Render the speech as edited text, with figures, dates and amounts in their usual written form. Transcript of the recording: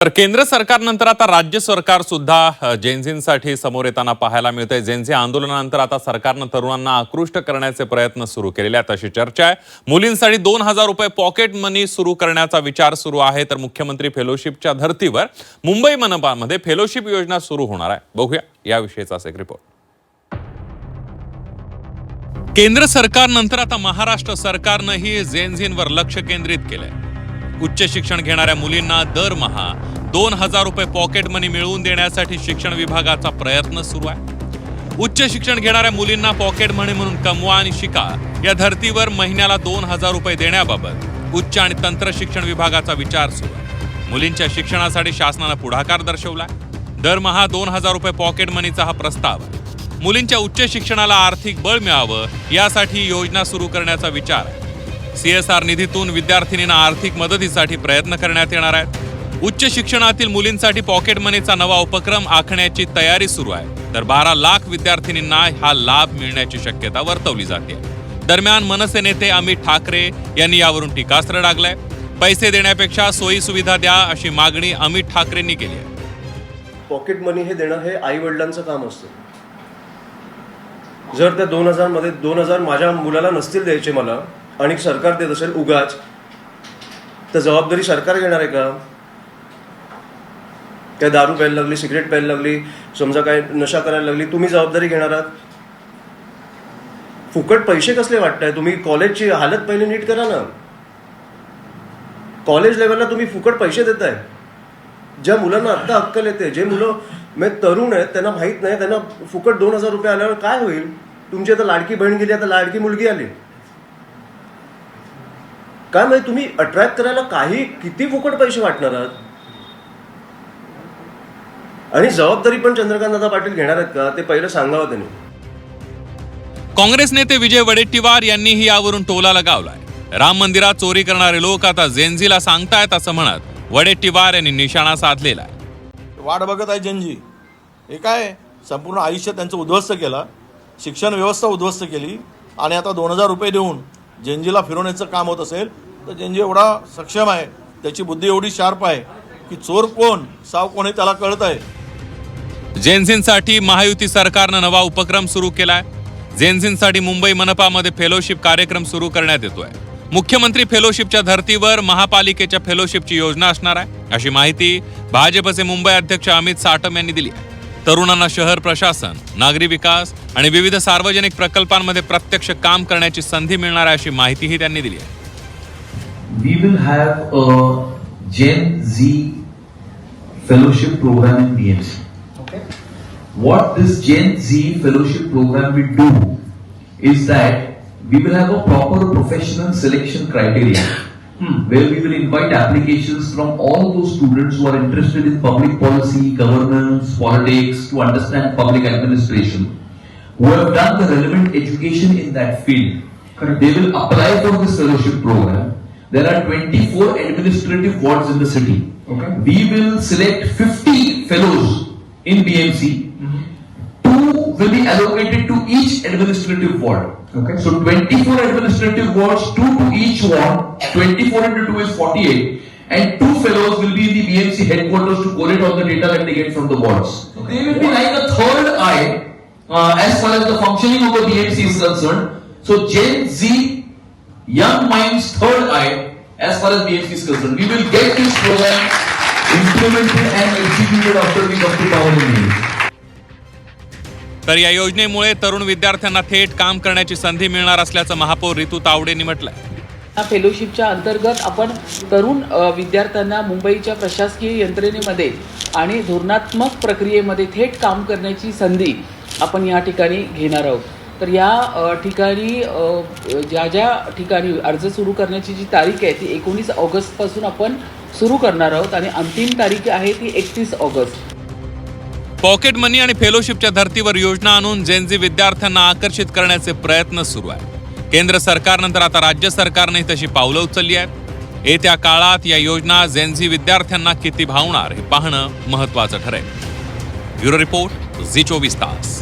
तर केंद्र सरकारनंतर आता राज्य सरकार सुद्धा जेनझींसाठी समोर येताना पाहायला मिळतंय। जेनझी आंदोलनानंतर आता सरकारनं तरुणांना आकृष्ट करण्याचे प्रयत्न सुरू केलेले आहेत अशी चर्चा आहे। मुलींसाठी 2000 रुपये पॉकेट मनी सुरू करण्याचा विचार सुरू आहे। तर मुख्यमंत्री फेलोशिपच्या धर्तीवर मुंबई मनपामध्ये फेलोशिप योजना सुरू होणार आहे। बघूया याविषयीचा एक रिपोर्ट। केंद्र सरकारनंतर आता महाराष्ट्र सरकारनंही जेनझींवर लक्ष केंद्रित केलंय। उच्च शिक्षण घेणाऱ्या मुलींना दरमहा 2000 रुपये पॉकेट मनी मिळवून देण्यासाठी शिक्षण विभागाचा प्रयत्न सुरू आहे। उच्च शिक्षण घेणाऱ्या मुलींना पॉकेट मनी म्हणून कमवा आणि शिका या धर्तीवर महिन्याला 2000 रुपये देण्याबाबत उच्च आणि तंत्र शिक्षण विभागाचा विचार सुरू आहे। मुलींच्या शिक्षणासाठी शासनानं पुढाकार दर्शवलाय। दरमहा 2000 रुपये पॉकेट मनीचा हा प्रस्ताव आहे। मुलींच्या उच्च शिक्षणाला आर्थिक बळ मिळावं यासाठी योजना सुरू करण्याचा विचार आहे। CSR निधीतून विद्यार्थिनींना आर्थिक मदतीसाठी प्रयत्न करण्यात येणार आहेत। उच्च शिक्षणातील मुलींसाठी पॉकेट मनीचा नवा उपक्रम आखण्याची तयारी सुरू आहे। तर 12 लाख विद्यार्थिनींना हा लाभ मिळण्याची शक्यता वर्तवली जाते। दरम्यान मनसे नेते अमित ठाकरे यांनी यावरून टीकास्त्र डागलंय। पैसे देण्यापेक्षा सोयी सुविधा द्या अशी मागणी अमित ठाकरेंनी केली आहे। पॉकेट मनी हे देणं हे आई वडिलांचं काम असतं। जर त्या 2000 मध्ये 2000 माझ्या मुलाला नसतील द्यायचे मला आणि सरकार देत असेल उगाच, तर जबाबदारी सरकार घेणार आहे का? काय दारू प्यायला लागली, सिगरेट प्यायला लागली, समजा काय नशा करायला लागली, तुम्ही जबाबदारी घेणार आहात? फुकट पैसे कसले वाटताय तुम्ही? कॉलेजची हालत पहिले नीट करा ना। कॉलेज लेवलला तुम्ही फुकट पैसे देताय। ज्या मुलांना आता अक्कल येते, जे मुलं तरुण आहेत त्यांना माहित नाही, त्यांना फुकट 2000 रुपये आल्यावर काय होईल? तुमची आता लाडकी बहीण गेली, आता लाडकी मुलगी आली, काय म्हणजे तुम्ही अट्रॅक्ट करायला किती फुकट पैसे वाटणार आहात? आणि जबाबदारी पण चंद्रकांत दादा पाटील घेणार आहेत का ते पहिलं सांगावं त्यांनी। काँग्रेस नेते विजय वडेट्टीवार यांनीही यावरून टोला लगावलाय। राम मंदिरात चोरी करणारे लोक आता जेनझीला सांगतायत असं म्हणत वडेट्टीवार यांनी निशाणा साधलेला आहे। वाट बघत आहे जेनझी। हे काय संपूर्ण आयुष्य त्यांचं उद्ध्वस्त केलं, शिक्षण व्यवस्था उद्ध्वस्त केली आणि आता 2000 रुपये देऊन जेनझीला फिरवण्याचं काम होत असेल तर जेनझी एवढा सक्षम आहे, त्याची बुद्धी एवढी शार्प आहे की चोर कोण साव कोण हे त्याला कळत आहे। जेनझींसाठी महायुती सरकारनं नवा उपक्रम सुरू केलाय। जेनझींसाठी मुंबई मनपामध्ये फेलोशिप कार्यक्रम सुरू करण्यात येतोय। मुख्यमंत्री फेलोशिपच्या धर्तीवर महापालिकेच्या फेलोशिपची योजना असणार आहे अशी माहिती भाजपचे मुंबई अध्यक्ष अमित साटम यांनी दिली आहे। तरुणांना शहर प्रशासन, नागरी विकास आणि विविध सार्वजनिक प्रकल्पांमध्ये प्रत्यक्ष काम करण्याची संधी मिळणार आहे अशी माहितीही त्यांनी दिली आहे। We will have a Gen Z fellowship program in BMC. Okay. What this Gen Z fellowship program will do is that we will have a proper professional selection criteria where we will invite applications from all those students who are interested in public policy, governance, politics, to understand public administration, who have done the relevant education in that field. Correct. They will apply for this fellowship program. There are 24 administrative wards in the city. Okay. We will select 50 fellows in BMC. Two will be allocated to each administrative ward. Okay. So 24 administrative wards, 2 to each ward. 24 into 2 is 48. And 2 fellows will be in the BMC headquarters to collate all the data that they get from the wards. Okay. They will be like a third eye as far as the functioning of the BMC is concerned. So Gen Z, young minds, third eye as far as BMC is concerned. We will get this program implemented and executed after we come to power in May. तर या योजनेमुळे तरुण विद्यार्थ्यांना थेट काम करण्याची संधी मिळणार असल्याचं महापौर रितू तावडेंनी म्हटलंय। फेलोशिपच्या अंतर्गत आपण तरुण विद्यार्थ्यांना मुंबईच्या प्रशासकीय यंत्रणेमध्ये आणि धोरणात्मक प्रक्रियेमध्ये थेट काम करण्याची संधी आपण या ठिकाणी घेणार आहोत। तर या ठिकाणी ज्या ठिकाणी अर्ज सुरू करण्याची जी तारीख आहे ती 19 ऑगस्टपासून आपण सुरू करणार आहोत आणि अंतिम तारीख आहे ती 31 ऑगस्ट। पॉकेट मनी आणि फेलोशिपच्या धर्तीवर योजना आणून जेनझी विद्यार्थ्यांना आकर्षित करण्याचे प्रयत्न सुरू आहे। केंद्र सरकारनंतर आता राज्य सरकारने तशी पावलं उचलली आहेत। येत्या काळात या योजना जेनझी विद्यार्थ्यांना किती भावणार हे पाहणं महत्त्वाचं ठरेल। ब्युरो रिपोर्ट, झी 24 तास।